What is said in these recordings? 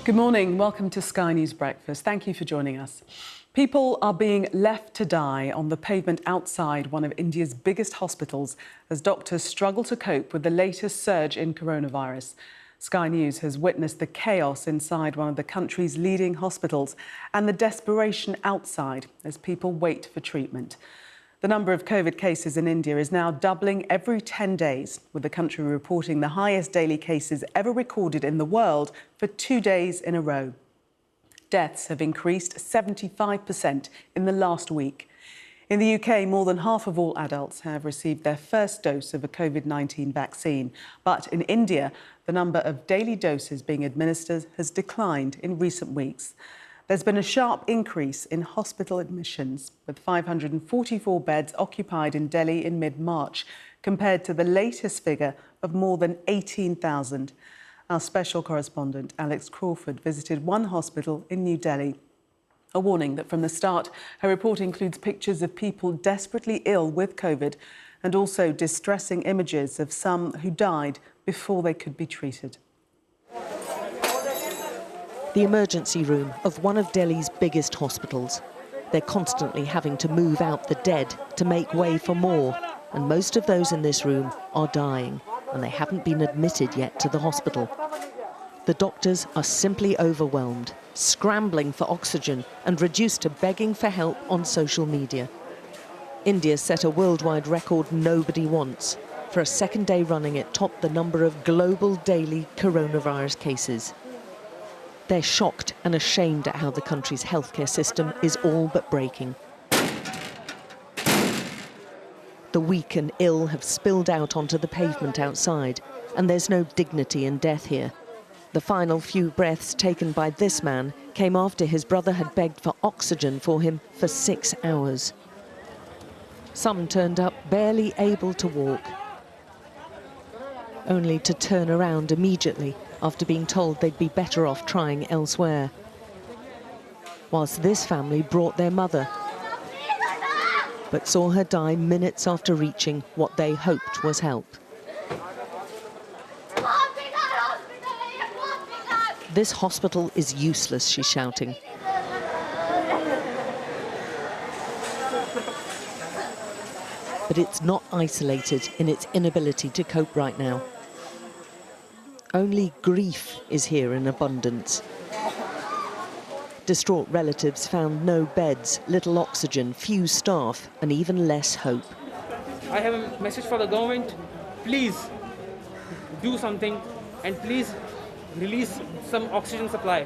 Good morning. Welcome to Sky News Breakfast. Thank you for joining us. People are being left to die on the pavement outside one of India's biggest hospitals as doctors struggle to cope with the latest surge in coronavirus. Sky News has witnessed the chaos inside one of the country's leading hospitals and the desperation outside as people wait for treatment. The number of COVID cases in India is now doubling every 10 days, with the country reporting the highest daily cases ever recorded in the world for 2 days in a row. Deaths have increased 75% in the last week. In the UK, more than half of all adults have received their first dose of a COVID-19 vaccine. But in India, the number of daily doses being administered has declined in recent weeks. There's been a sharp increase in hospital admissions, with 544 beds occupied in Delhi in mid-March, compared to the latest figure of more than 18,000. Our special correspondent, Alex Crawford, visited one hospital in New Delhi. A warning that from the start, her report includes pictures of people desperately ill with COVID and also distressing images of some who died before they could be treated. The emergency room of one of Delhi's biggest hospitals. They're constantly having to move out the dead to make way for more, and most of those in this room are dying, and they haven't been admitted yet to the hospital. The doctors are simply overwhelmed, scrambling for oxygen and reduced to begging for help on social media. India set a worldwide record nobody wants. For a second day running, it topped the number of global daily coronavirus cases. They're shocked and ashamed at how the country's healthcare system is all but breaking. The weak and ill have spilled out onto the pavement outside, and there's no dignity in death here. The final few breaths taken by this man came after his brother had begged for oxygen for him for 6 hours. Some turned up barely able to walk, only to turn around immediately after being told they'd be better off trying elsewhere. Whilst this family brought their mother, but saw her die minutes after reaching what they hoped was help. This hospital is useless, she's shouting. But it's not isolated in its inability to cope right now. Only grief is here in abundance. Distraught relatives found no beds, little oxygen, few staff, and even less hope. I have a message for the government. Please do something and please release some oxygen supply.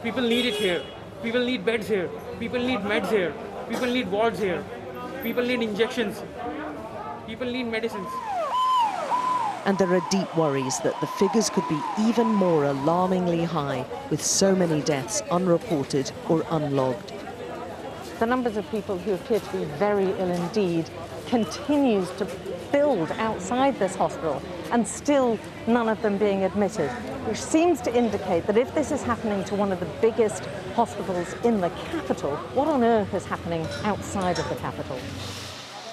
People need it here. People need beds here. People need meds here. People need wards here. People need injections. People need medicines. And there are deep worries that the figures could be even more alarmingly high, with so many deaths unreported or unlogged. The numbers of people who appear to be very ill indeed continues to build outside this hospital, and still none of them being admitted, which seems to indicate that if this is happening to one of the biggest hospitals in the capital, what on earth is happening outside of the capital?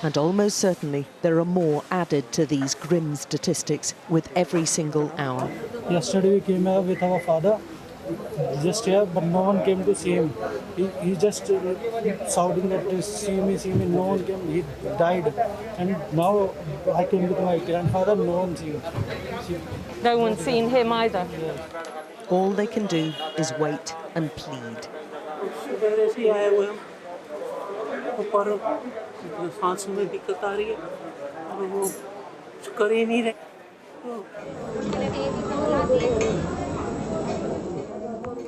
And almost certainly there are more added to these grim statistics with every single hour. Yesterday we came here with our father, just here, but no one came to see him. He just shouting that see me, no one came, he died. And now I came with my grandfather, no one seen. No one's seen him either. All they can do is wait and plead.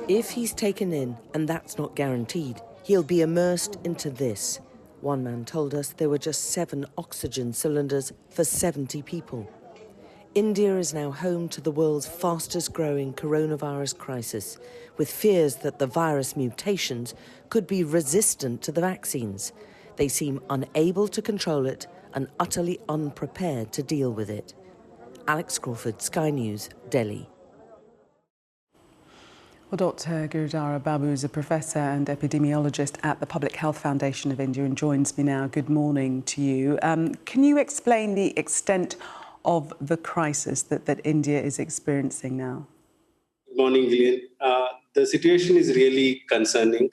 If he's taken in, and that's not guaranteed, he'll be immersed into this. One man told us there were just 7 oxygen cylinders for 70 people. India is now home to the world's fastest growing coronavirus crisis, with fears that the virus mutations could be resistant to the vaccines. They seem unable to control it and utterly unprepared to deal with it. Alex Crawford, Sky News, Delhi. Well, Dr. Giridhara Babu is a professor and epidemiologist at the Public Health Foundation of India and joins me now. Good morning to you. Can you explain the extent of the crisis that India is experiencing now? Good morning, Gillian. the situation is really concerning.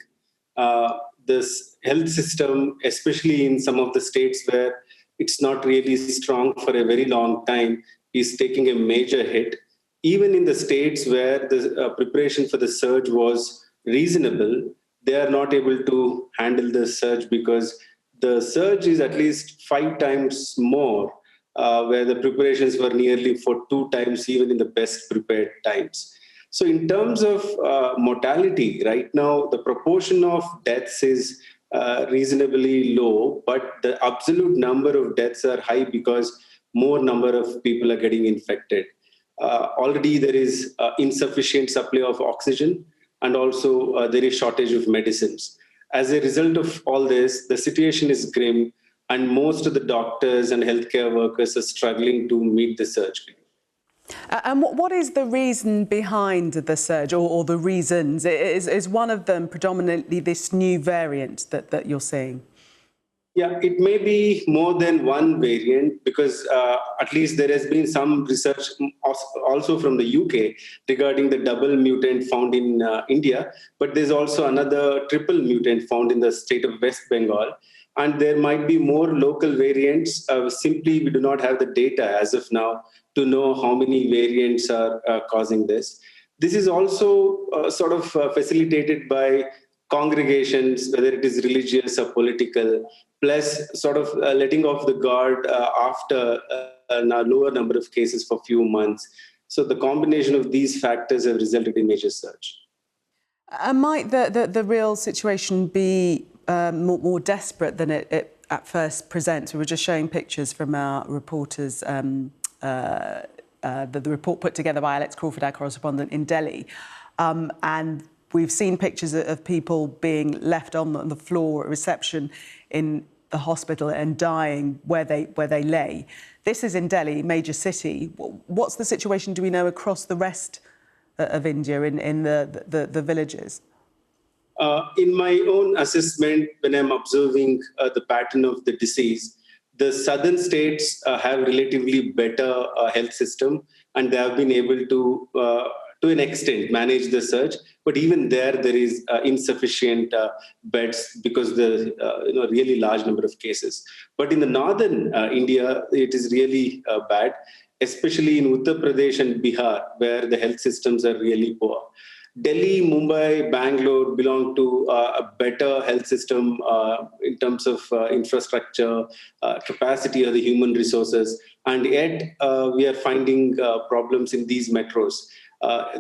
This health system, especially in some of the states where it's not really strong for a very long time, is taking a major hit. Even in the states where the preparation for the surge was reasonable, they are not able to handle the surge because the surge is at least 5 times more, where the preparations were nearly for 2 times, even in the best prepared times. So, in terms of mortality, right now, the proportion of deaths is reasonably low, but the absolute number of deaths are high because more number of people are getting infected. Already there is insufficient supply of oxygen, and also there is shortage of medicines. As a result of all this, the situation is grim, and most of the doctors and healthcare workers are struggling to meet the surge. And what is the reason behind the surge, or the reasons? Is one of them predominantly this new variant that you're seeing? Yeah, it may be more than one variant because at least there has been some research also from the UK regarding the double mutant found in India, but there's also another triple mutant found in the state of West Bengal. And there might be more local variants. Simply, we do not have the data as of now to know how many variants are causing this. This is also sort of facilitated by congregations, whether it is religious or political, plus sort of letting off the guard after a lower number of cases for a few months. So the combination of these factors have resulted in major surge. And might the real situation be more desperate than it at first presents? We were just showing pictures from our reporters, the report put together by Alex Crawford, our correspondent in Delhi, and we've seen pictures of people being left on the floor at reception in the hospital and dying where they lay. This is in Delhi, major city. What's the situation, do we know, across the rest of India in the villages? In my own assessment, when I'm observing the pattern of the disease, the southern states have relatively better health system, and they have been able to an extent, manage the surge. But even there is insufficient beds because the really large number of cases. But in the northern India, it is really bad, especially in Uttar Pradesh and Bihar, where the health systems are really poor. Delhi, Mumbai, Bangalore belong to a better health system in terms of infrastructure, capacity of the human resources. And yet we are finding problems in these metros.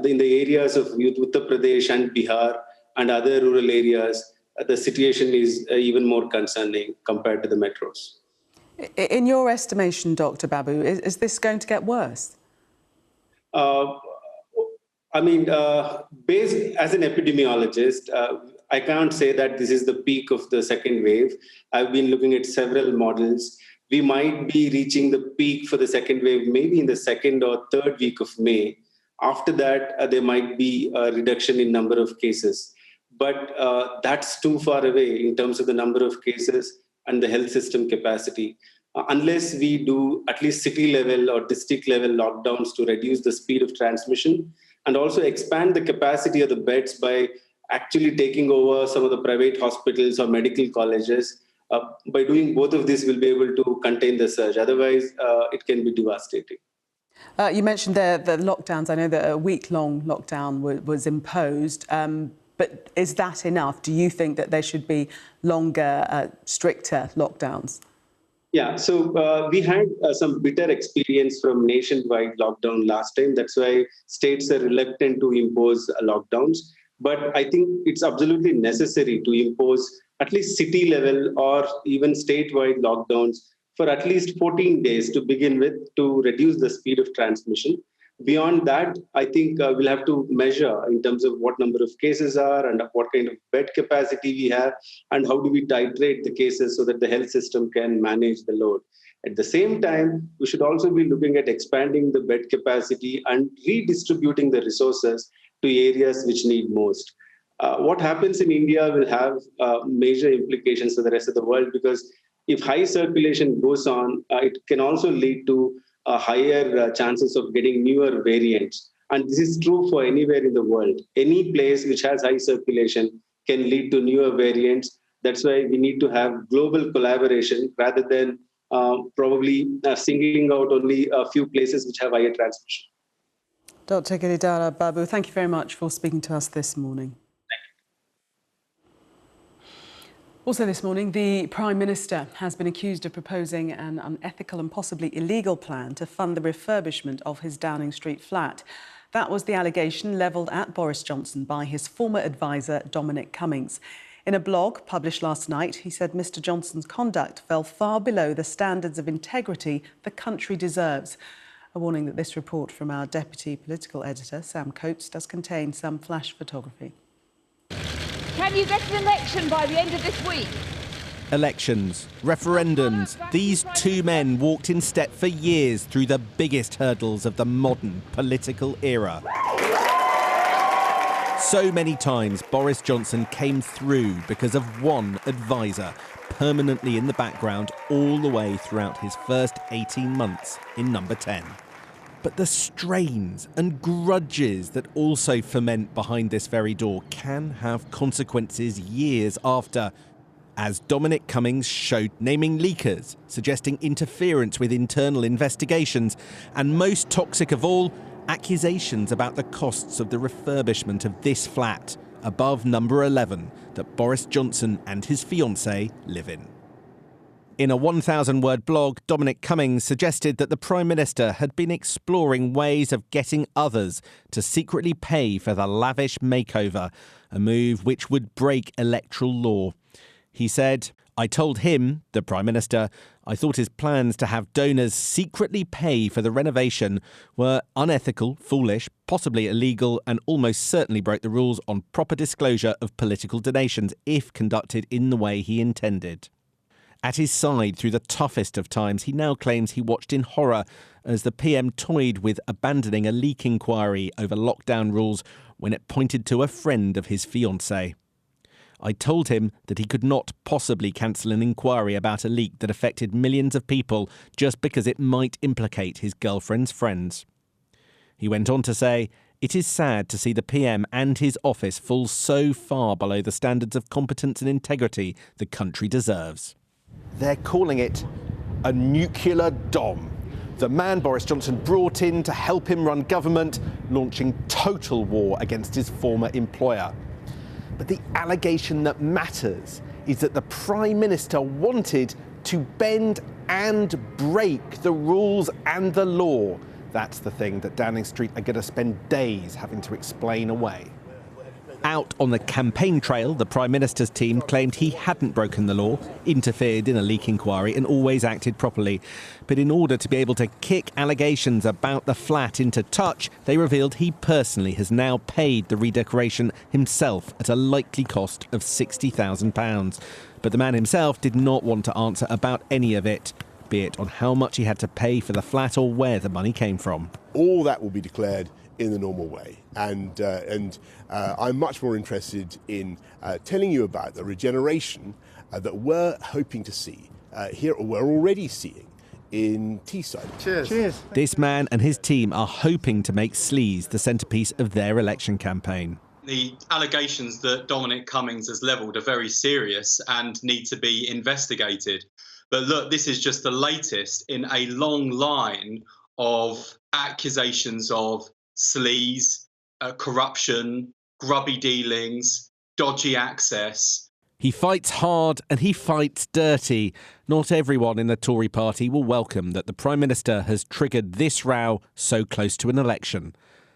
In the areas of Uttar Pradesh and Bihar and other rural areas, the situation is even more concerning compared to the metros. In your estimation, Dr. Babu, is this going to get worse? Based as an epidemiologist, I can't say that this is the peak of the second wave. I've been looking at several models. We might be reaching the peak for the second wave maybe in the second or third week of May. After that, there might be a reduction in number of cases. But that's too far away in terms of the number of cases and the health system capacity. Unless we do at least city level or district level lockdowns to reduce the speed of transmission and also expand the capacity of the beds by actually taking over some of the private hospitals or medical colleges. By doing both of this, we'll be able to contain the surge. Otherwise, it can be devastating. You mentioned the lockdowns. I know that a week-long lockdown was imposed, but is that enough? Do you think that there should be longer, stricter lockdowns? Yeah, so we had some bitter experience from nationwide lockdown last time. That's why states are reluctant to impose lockdowns. But I think it's absolutely necessary to impose at least city level or even statewide lockdowns for at least 14 days to begin with to reduce the speed of transmission. Beyond that, I think we'll have to measure in terms of what number of cases are and what kind of bed capacity we have and how do we titrate the cases so that the health system can manage the load. At the same time, we should also be looking at expanding the bed capacity and redistributing the resources to areas which need most. What happens in India will have major implications for the rest of the world because if high circulation goes on, it can also lead to higher chances of getting newer variants. And this is true for anywhere in the world. Any place which has high circulation can lead to newer variants. That's why we need to have global collaboration rather than probably singling out only a few places which have higher transmission. Dr. Giridhara Babu, thank you very much for speaking to us this morning. Also this morning, the Prime Minister has been accused of proposing an unethical and possibly illegal plan to fund the refurbishment of his Downing Street flat. That was the allegation levelled at Boris Johnson by his former adviser, Dominic Cummings. In a blog published last night, he said Mr Johnson's conduct fell far below the standards of integrity the country deserves. A warning that this report from our Deputy Political Editor, Sam Coates, does contain some flash photography. Can you get an election by the end of this week? Elections, referendums. These two men walked in step for years through the biggest hurdles of the modern political era. So many times Boris Johnson came through because of one advisor, permanently in the background all the way throughout his first 18 months in number 10. But the strains and grudges that also ferment behind this very door can have consequences years after, as Dominic Cummings showed, naming leakers, suggesting interference with internal investigations, and most toxic of all, accusations about the costs of the refurbishment of this flat above number 11 that Boris Johnson and his fiancée live in. In a 1,000-word blog, Dominic Cummings suggested that the Prime Minister had been exploring ways of getting others to secretly pay for the lavish makeover, a move which would break electoral law. He said, "I told him, the Prime Minister, I thought his plans to have donors secretly pay for the renovation were unethical, foolish, possibly illegal, and almost certainly broke the rules on proper disclosure of political donations if conducted in the way he intended." At his side through the toughest of times, he now claims he watched in horror as the PM toyed with abandoning a leak inquiry over lockdown rules when it pointed to a friend of his fiancée. "I told him that he could not possibly cancel an inquiry about a leak that affected millions of people just because it might implicate his girlfriend's friends." He went on to say, "It is sad to see the PM and his office fall so far below the standards of competence and integrity the country deserves." They're calling it a nuclear dom. The man Boris Johnson brought in to help him run government, launching total war against his former employer. But the allegation that matters is that the Prime Minister wanted to bend and break the rules and the law. That's the thing that Downing Street are going to spend days having to explain away. Out on the campaign trail, the Prime Minister's team claimed he hadn't broken the law, interfered in a leak inquiry and always acted properly. But in order to be able to kick allegations about the flat into touch, they revealed he personally has now paid the redecoration himself at a likely cost of £60,000. But the man himself did not want to answer about any of it, be it on how much he had to pay for the flat or where the money came from. All that will be declared in the normal way. And I'm much more interested in telling you about the regeneration that we're hoping to see here, or we're already seeing in Teesside. Cheers. Cheers. This man and his team are hoping to make sleaze the centrepiece of their election campaign. The allegations that Dominic Cummings has levelled are very serious and need to be investigated. But look, this is just the latest in a long line of accusations of sleaze, corruption, grubby dealings, dodgy access. He fights hard and he fights dirty. Not everyone in the Tory party will welcome that the Prime Minister has triggered this row so close to an election.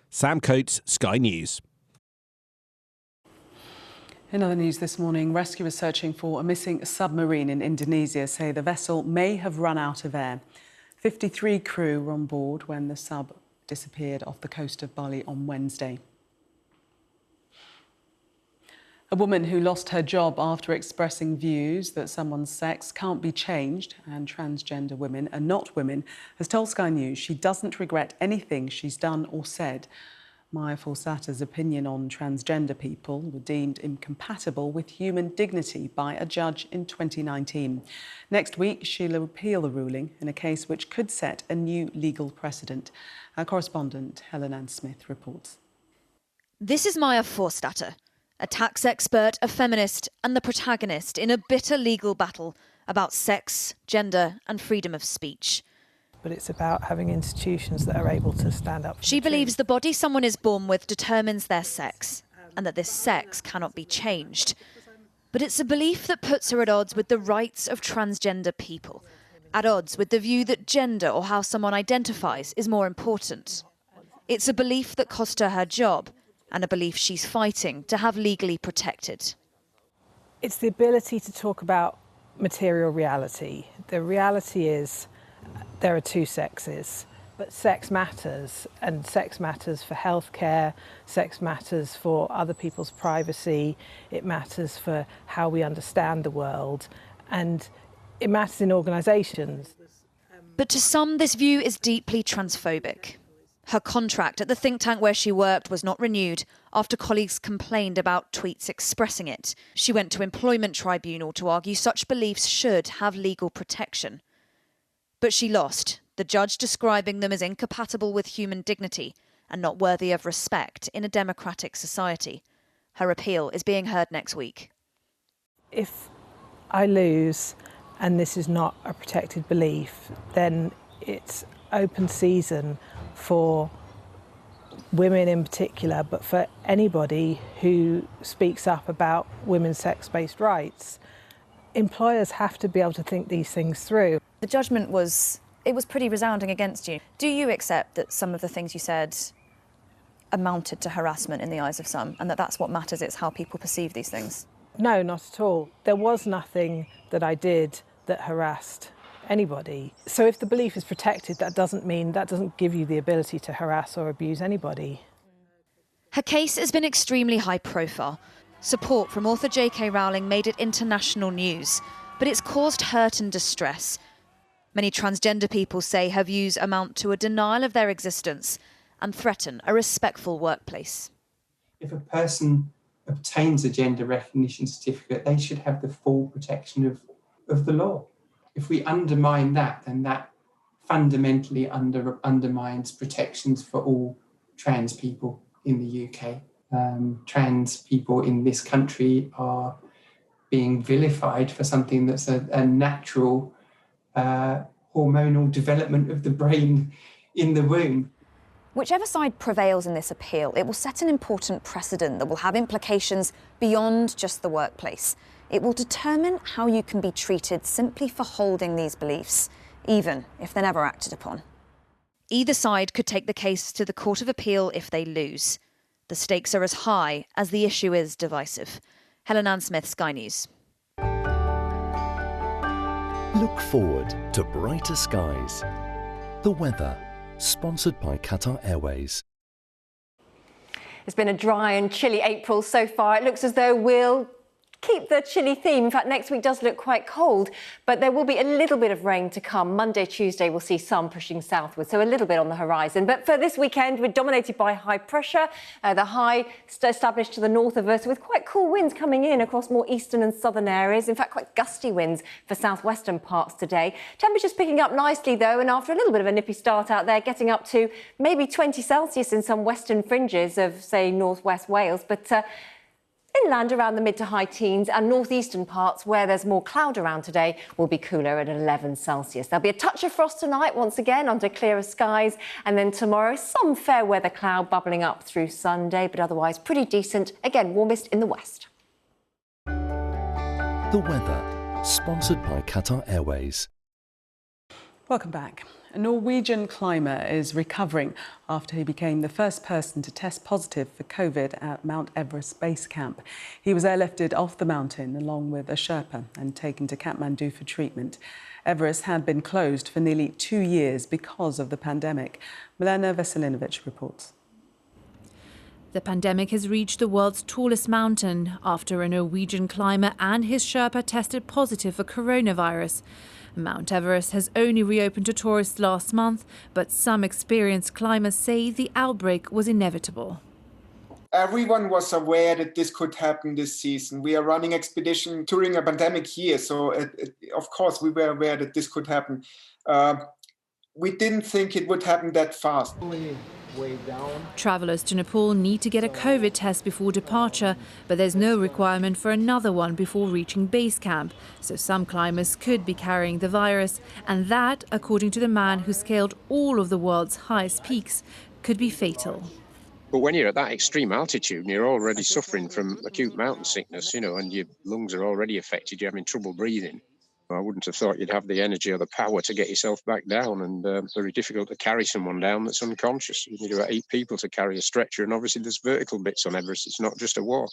Sam Coates, Sky News. In other news this morning, rescuers searching for a missing submarine in Indonesia say the vessel may have run out of air. 53 crew were on board when the sub disappeared off the coast of Bali on Wednesday. A woman who lost her job after expressing views that someone's sex can't be changed and transgender women are not women has told Sky News she doesn't regret anything she's done or said. Maya Forsata's opinion on transgender people were deemed incompatible with human dignity by a judge in 2019. Next week, she'll appeal the ruling in a case which could set a new legal precedent. Our correspondent, Helen Smith, reports. This is Maya Forsata, a tax expert, a feminist and the protagonist in a bitter legal battle about sex, gender and freedom of speech. But it's about having institutions that are able to stand up. She believes the body someone is born with determines their sex and that this sex cannot be changed. But it's a belief that puts her at odds with the rights of transgender people, at odds with the view that gender or how someone identifies is more important. It's a belief that cost her her job and a belief she's fighting to have legally protected. It's the ability to talk about material reality. The reality is there are two sexes, but sex matters, and sex matters for healthcare, sex matters for other people's privacy, it matters for how we understand the world, and it matters in organisations. But to some, this view is deeply transphobic. Her contract at the think tank where she worked was not renewed after colleagues complained about tweets expressing it. She went to employment tribunal to argue such beliefs should have legal protection. But she lost, the judge describing them as incompatible with human dignity and not worthy of respect in a democratic society. Her appeal is being heard next week. If I lose and this is not a protected belief, then it's open season for women in particular, but for anybody who speaks up about women's sex-based rights. Employers have to be able to think these things through. The judgment was pretty resounding against you. Do you accept that some of the things you said amounted to harassment in the eyes of some, and that that's what matters, it's how people perceive these things? No, not at all. There was nothing that I did that harassed anybody. So if the belief is protected, that doesn't give you the ability to harass or abuse anybody. Her case has been extremely high profile. Support from author J.K. Rowling made it international news, but it's caused hurt and distress. Many transgender people say her views amount to a denial of their existence and threaten a respectful workplace. If a person obtains a gender recognition certificate, they should have the full protection of the law. If we undermine that, then that fundamentally undermines protections for all trans people in the UK. Trans people in this country are being vilified for something that's a natural hormonal development of the brain in the womb. Whichever side prevails in this appeal, it will set an important precedent that will have implications beyond just the workplace. It will determine how you can be treated simply for holding these beliefs, even if they're never acted upon. Either side could take the case to the Court of Appeal if they lose. The stakes are as high as the issue is divisive. Helen Smith, Sky News. Look forward to brighter skies. The weather, sponsored by Qatar Airways. It's been a dry and chilly April so far. It looks as though we'll keep the chilly theme. In fact, next week does look quite cold, but there will be a little bit of rain to come. Monday, Tuesday, we'll see some pushing southward, so a little bit on the horizon. But for this weekend, we're dominated by high pressure. The high established to the north of us with quite cool winds coming in across more eastern and southern areas. In fact, quite gusty winds for southwestern parts today. Temperatures picking up nicely, though, and after a little bit of a nippy start out there, getting up to maybe 20 Celsius in some western fringes of, say, northwest Wales. But inland around the mid to high teens, and northeastern parts where there's more cloud around today will be cooler at 11 Celsius. There'll be a touch of frost tonight once again under clearer skies, and then tomorrow some fair weather cloud bubbling up through Sunday, but otherwise pretty decent. Again, warmest in the west. The weather, sponsored by Qatar Airways. Welcome back. A Norwegian climber is recovering after he became the first person to test positive for COVID at Mount Everest Base Camp. He was airlifted off the mountain along with a Sherpa and taken to Kathmandu for treatment. Everest had been closed for nearly 2 years because of the pandemic. Milena Veselinovic reports. The pandemic has reached the world's tallest mountain after a Norwegian climber and his Sherpa tested positive for coronavirus. Mount Everest has only reopened to tourists last month, but some experienced climbers say the outbreak was inevitable. Everyone was aware that this could happen this season. We are running expedition during a pandemic year, so of course we were aware that this could happen. We didn't think it would happen that fast. Travellers to Nepal need to get a COVID test before departure, but there's no requirement for another one before reaching base camp. So some climbers could be carrying the virus, and that, according to the man who scaled all of the world's highest peaks, could be fatal. But when you're at that extreme altitude and you're already suffering from acute mountain sickness, and your lungs are already affected, you're having trouble breathing, I wouldn't have thought you'd have the energy or the power to get yourself back down, and very difficult to carry someone down that's unconscious. You need about 8 people to carry a stretcher, and obviously there's vertical bits on Everest. It's not just a walk.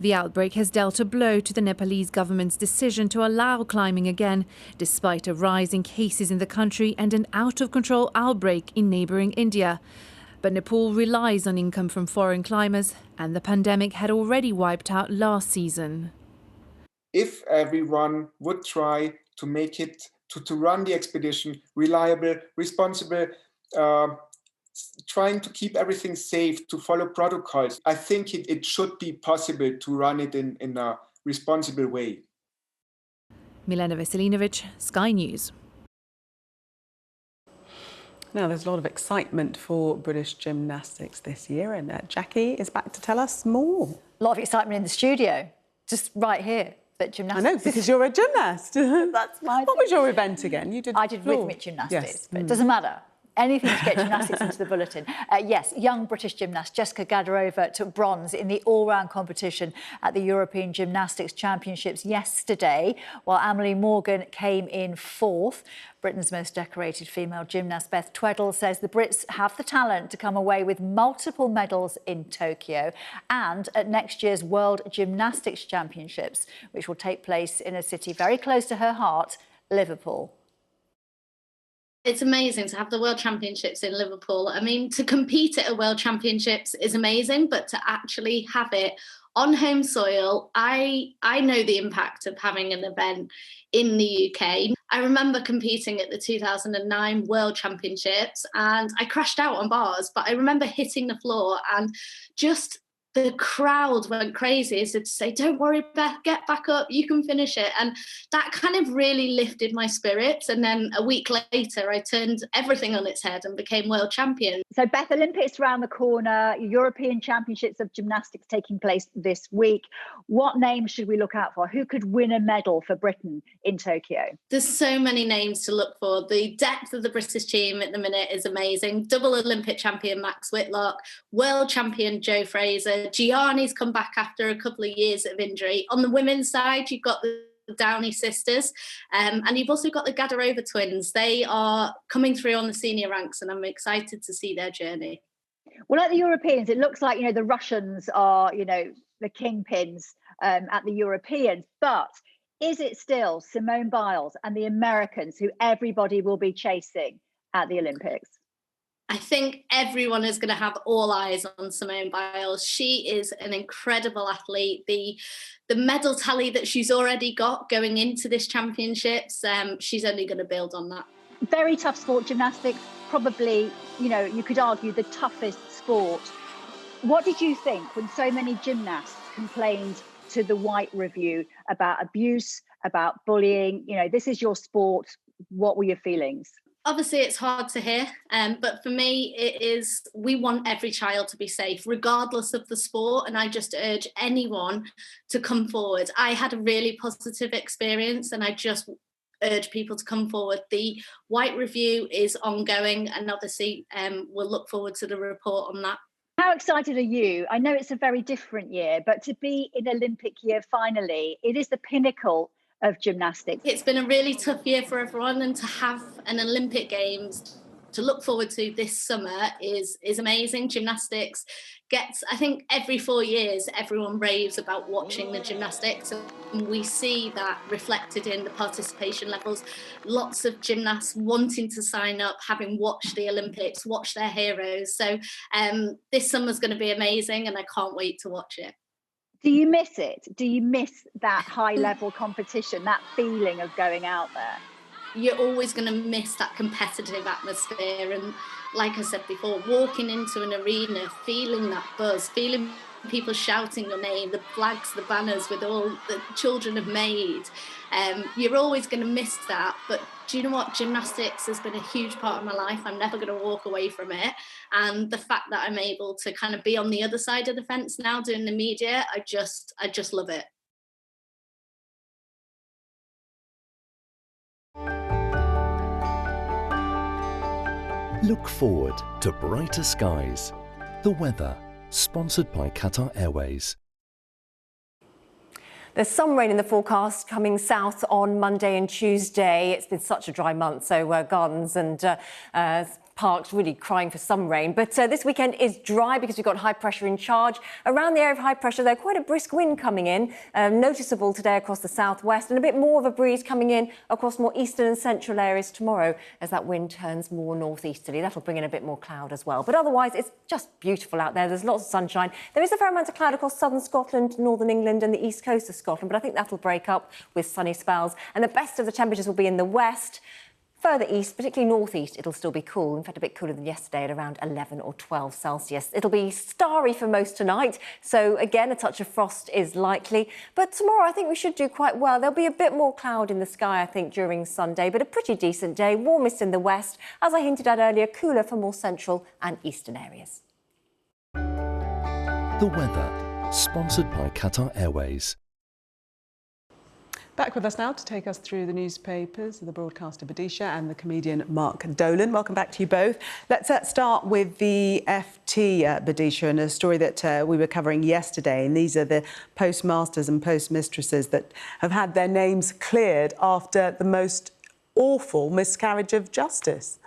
The outbreak has dealt a blow to the Nepalese government's decision to allow climbing again, despite a rise in cases in the country and an out-of-control outbreak in neighbouring India. But Nepal relies on income from foreign climbers, and the pandemic had already wiped out last season. If everyone would try to make it, to run the expedition reliable, responsible, trying to keep everything safe, to follow protocols, I think it should be possible to run it in a responsible way. Milena Veselinovic, Sky News. Now, there's a lot of excitement for British gymnastics this year, and Jackie is back to tell us more. A lot of excitement in the studio, just right here. But gymnastics. I know, because you're a gymnast. That's my What was your event again? I did rhythmic gymnastics, but it doesn't matter. Anything to get gymnastics into the bulletin. Yes, young British gymnast Jessica Gadarova took bronze in the all-round competition at the European Gymnastics Championships yesterday, while Amelie Morgan came in 4th. Britain's most decorated female gymnast Beth Tweddle says the Brits have the talent to come away with multiple medals in Tokyo and at next year's World Gymnastics Championships, which will take place in a city very close to her heart, Liverpool. It's amazing to have the World Championships in Liverpool. I mean, to compete at a World Championships is amazing, but to actually have it on home soil, I know the impact of having an event in the UK. I remember competing at the 2009 World Championships and I crashed out on bars, but I remember hitting the floor and just the crowd went crazy as to say, don't worry, Beth, get back up, you can finish it. And that kind of really lifted my spirits. And then a week later, I turned everything on its head and became world champion. So Beth, Olympics around the corner, European Championships of Gymnastics taking place this week. What names should we look out for? Who could win a medal for Britain in Tokyo? There's so many names to look for. The depth of the British team at the minute is amazing. Double Olympic champion Max Whitlock, world champion Joe Fraser, Gianni's come back after a couple of years of injury. On the women's side, you've got the Downey sisters, and you've also got the Gadarova twins. They are coming through on the senior ranks, and I'm excited to see their journey. Well, like the Europeans, it looks like, the Russians are, the kingpins at the Europeans. But is it still Simone Biles and the Americans who everybody will be chasing at the Olympics? I think everyone is going to have all eyes on Simone Biles. She is an incredible athlete. The medal tally that she's already got going into this championships, she's only going to build on that. Very tough sport, gymnastics. Probably, you could argue the toughest sport. What did you think when so many gymnasts complained to the White Review about abuse, about bullying? This is your sport. What were your feelings? Obviously, it's hard to hear, but for me, it is, we want every child to be safe, regardless of the sport, and I just urge anyone to come forward. I had a really positive experience, and I just urge people to come forward. The White Review is ongoing, and obviously, we'll look forward to the report on that. How excited are you? I know it's a very different year, but to be in Olympic year finally, it is the pinnacle of gymnastics. It's been a really tough year for everyone, and to have an Olympic Games to look forward to this summer is amazing. Gymnastics gets, I think every 4 years, everyone raves about watching the gymnastics, and we see that reflected in the participation levels. Lots of gymnasts wanting to sign up, having watched the Olympics, watch their heroes. So this summer's going to be amazing, and I can't wait to watch it. Do you miss it? Do you miss that high-level competition, that feeling of going out there? You're always going to miss that competitive atmosphere. And like I said before, walking into an arena, feeling that buzz, feeling people shouting your name, the flags, the banners with all the children have made, you're always going to miss that. But do you know what? Gymnastics has been a huge part of my life. I'm never going to walk away from it. And the fact that I'm able to kind of be on the other side of the fence now doing the media, I just love it. Look forward to brighter skies. The weather, sponsored by Qatar Airways. There's some rain in the forecast coming south on Monday and Tuesday. It's been such a dry month, so gardens and parks really crying for some rain. But this weekend is dry because we've got high pressure in charge. Around the area of high pressure, there's quite a brisk wind coming in, noticeable today across the southwest, and a bit more of a breeze coming in across more eastern and central areas tomorrow as that wind turns more northeasterly. That'll bring in a bit more cloud as well. But otherwise, it's just beautiful out there. There's lots of sunshine. There is a fair amount of cloud across southern Scotland, northern England and the east coast of Scotland, but I think that'll break up with sunny spells. And the best of the temperatures will be in the west. Further east, particularly northeast, it'll still be cool. In fact, a bit cooler than yesterday at around 11 or 12 Celsius. It'll be starry for most tonight. So again, a touch of frost is likely. But tomorrow, I think we should do quite well. There'll be a bit more cloud in the sky, I think, during Sunday, but a pretty decent day. Warmest in the west. As I hinted at earlier, cooler for more central and eastern areas. The weather, sponsored by Qatar Airways. Back with us now to take us through the newspapers, the broadcaster Badisha and the comedian Mark Dolan. Welcome back to you both. Let's start with the FT, Badisha, and a story that we were covering yesterday. And these are the postmasters and postmistresses that have had their names cleared after the most awful miscarriage of justice.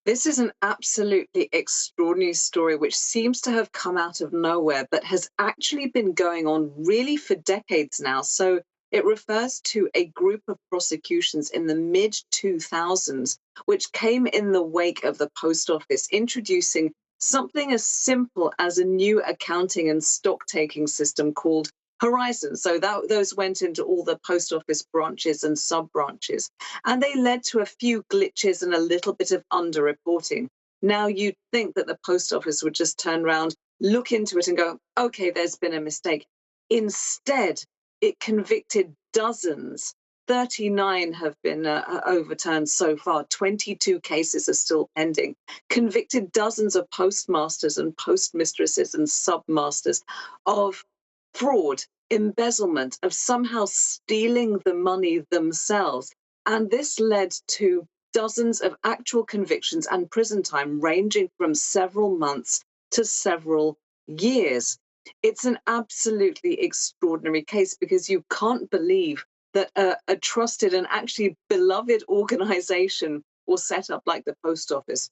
This is an absolutely extraordinary story which seems to have come out of nowhere, but has actually been going on really for decades now. So it refers to a group of prosecutions in the mid-2000s, which came in the wake of the Post Office introducing something as simple as a new accounting and stock-taking system called Horizon. So those went into all the Post Office branches and sub-branches, and they led to a few glitches and a little bit of underreporting. Now, you'd think that the Post Office would just turn around, look into it and go, OK, there's been a mistake. Instead, it convicted dozens. 39 have been overturned so far. 22 cases are still pending. Convicted dozens of postmasters and postmistresses and submasters of fraud, embezzlement, of somehow stealing the money themselves. And this led to dozens of actual convictions and prison time ranging from several months to several years. It's an absolutely extraordinary case because you can't believe that a trusted and actually beloved organization or setup like the Post Office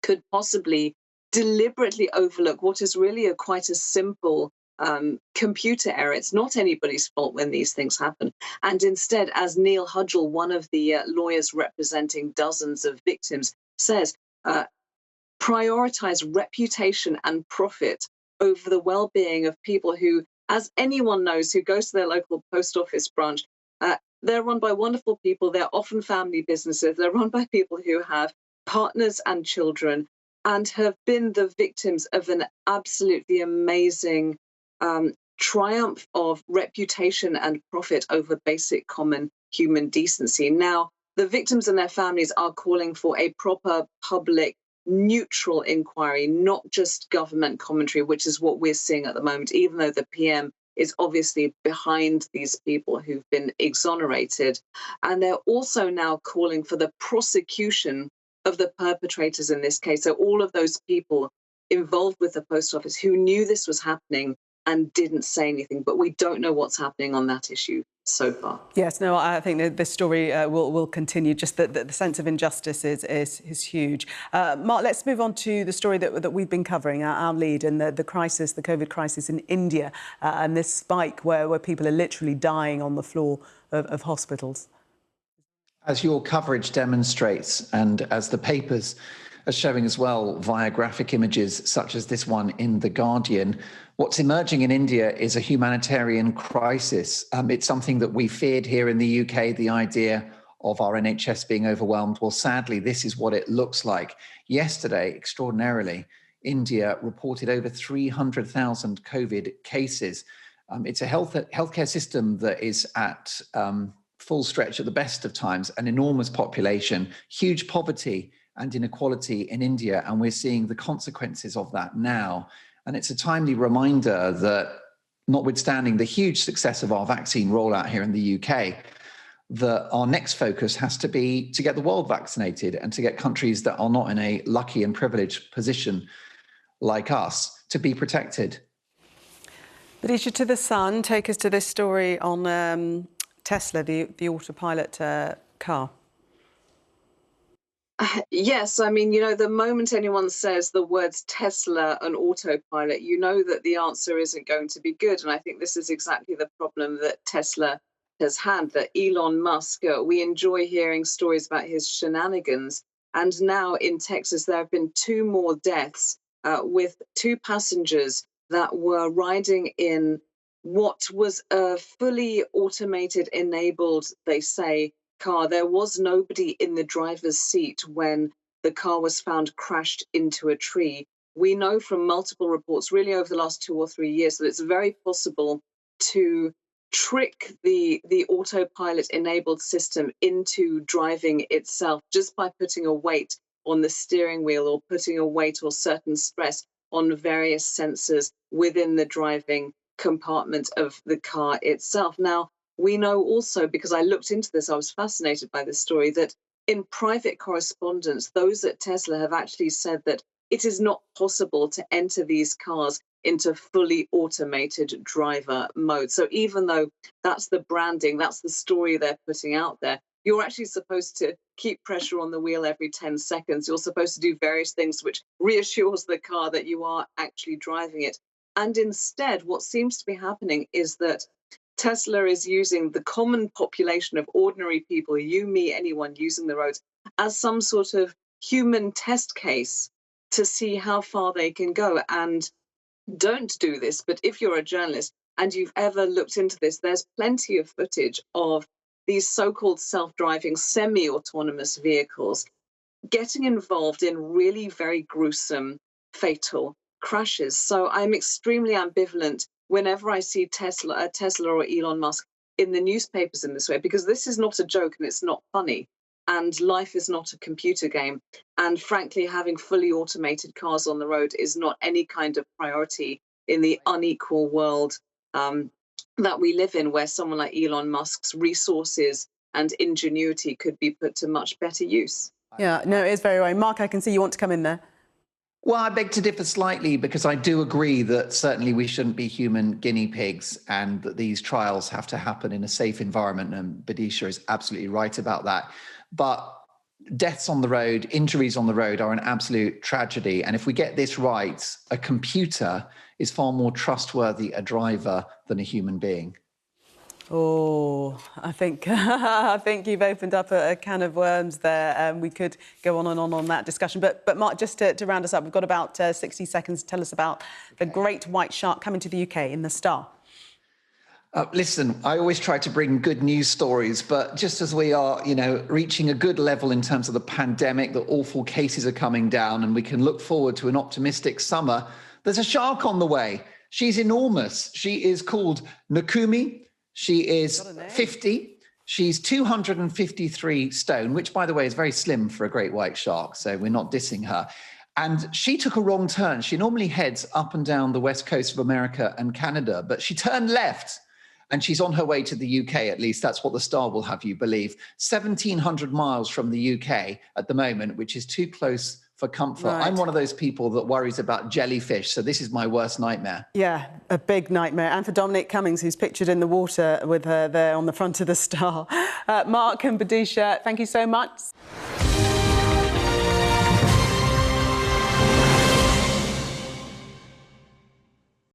could possibly deliberately overlook what is really quite a simple computer error. It's not anybody's fault when these things happen. And instead, as Neil Hudgell, one of the lawyers representing dozens of victims, says, prioritize reputation and profit over the well-being of people who, as anyone knows who goes to their local post office branch, they're run by wonderful people. They're often family businesses. They're run by people who have partners and children and have been the victims of an absolutely amazing triumph of reputation and profit over basic common human decency. Now, the victims and their families are calling for a proper public neutral inquiry, not just government commentary, which is what we're seeing at the moment, even though the PM is obviously behind these people who've been exonerated. And they're also now calling for the prosecution of the perpetrators in this case. So all of those people involved with the Post Office who knew this was happening and didn't say anything, but we don't know what's happening on that issue so far. Yes, no, I think that this story will continue. Just that the sense of injustice is huge. Mark, let's move on to the story that we've been covering, our lead, and the crisis, the COVID crisis in India, and this spike where people are literally dying on the floor of hospitals. As your coverage demonstrates, and as the papers are showing as well via graphic images such as this one in The Guardian. What's emerging in India is a humanitarian crisis. It's something that we feared here in the UK, the idea of our NHS being overwhelmed. Well, sadly, this is what it looks like. Yesterday, extraordinarily, India reported over 300,000 COVID cases. It's a healthcare system that is at full stretch at the best of times, an enormous population, huge poverty and inequality in India, and we're seeing the consequences of that now. And it's a timely reminder that, notwithstanding the huge success of our vaccine rollout here in the UK, that our next focus has to be to get the world vaccinated and to get countries that are not in a lucky and privileged position like us to be protected. Badisha, to the Sun, take us to this story on Tesla, the autopilot car. Yes, I mean, you know, the moment anyone says the words Tesla and autopilot, you know that the answer isn't going to be good. And I think this is exactly the problem that Tesla has had, that Elon Musk, we enjoy hearing stories about his shenanigans. And now in Texas, there have been 2 more deaths with 2 passengers that were riding in what was a fully automated, enabled, they say, car. There was nobody in the driver's seat when the car was found crashed into a tree. We know from multiple reports, really over the last 2 or 3 years, that it's very possible to trick the autopilot enabled system into driving itself just by putting a weight on the steering wheel or putting a weight or certain stress on various sensors within the driving compartment of the car itself. Now, we know also, because I looked into this, I was fascinated by this story, that in private correspondence, those at Tesla have actually said that it is not possible to enter these cars into fully automated driver mode. So even though that's the branding, that's the story they're putting out there, you're actually supposed to keep pressure on the wheel every 10 seconds. You're supposed to do various things which reassures the car that you are actually driving it. And instead, what seems to be happening is that Tesla is using the common population of ordinary people, you, me, anyone using the roads, as some sort of human test case to see how far they can go. And don't do this, but if you're a journalist and you've ever looked into this, there's plenty of footage of these so-called self-driving semi-autonomous vehicles getting involved in really very gruesome, fatal crashes. So I'm extremely ambivalent whenever I see Tesla or Elon Musk in the newspapers in this way, because this is not a joke and it's not funny. And life is not a computer game. And frankly, having fully automated cars on the road is not any kind of priority in the unequal world that we live in, where someone like Elon Musk's resources and ingenuity could be put to much better use. Yeah, no, it is very right. Mark, I can see you want to come in there. Well, I beg to differ slightly, because I do agree that certainly we shouldn't be human guinea pigs and that these trials have to happen in a safe environment. And Badisha is absolutely right about that. But deaths on the road, injuries on the road are an absolute tragedy. And if we get this right, a computer is far more trustworthy a driver than a human being. Oh, I think you've opened up a can of worms there. We could go on and on that discussion. But Mark, just to round us up, we've got about 60 seconds to tell us about the great white shark coming to the UK in The Star. Listen, I always try to bring good news stories, but just as we are, reaching a good level in terms of the pandemic, the awful cases are coming down, and we can look forward to an optimistic summer, there's a shark on the way. She's enormous. She is called Nakumi. She is 50. She's 253 stone, which, by the way, is very slim for a great white shark, so we're not dissing her. And she took a wrong turn. She normally heads up and down the west coast of America and Canada, but she turned left. And she's on her way to the UK, at least that's what The Star will have you believe. 1,700 miles from the UK at the moment, which is too close for comfort. Right. I'm one of those people that worries about jellyfish, so this is my worst nightmare. Yeah, a big nightmare. And for Dominic Cummings, who's pictured in the water with her there on the front of The Star. Mark and Badisha, thank you so much.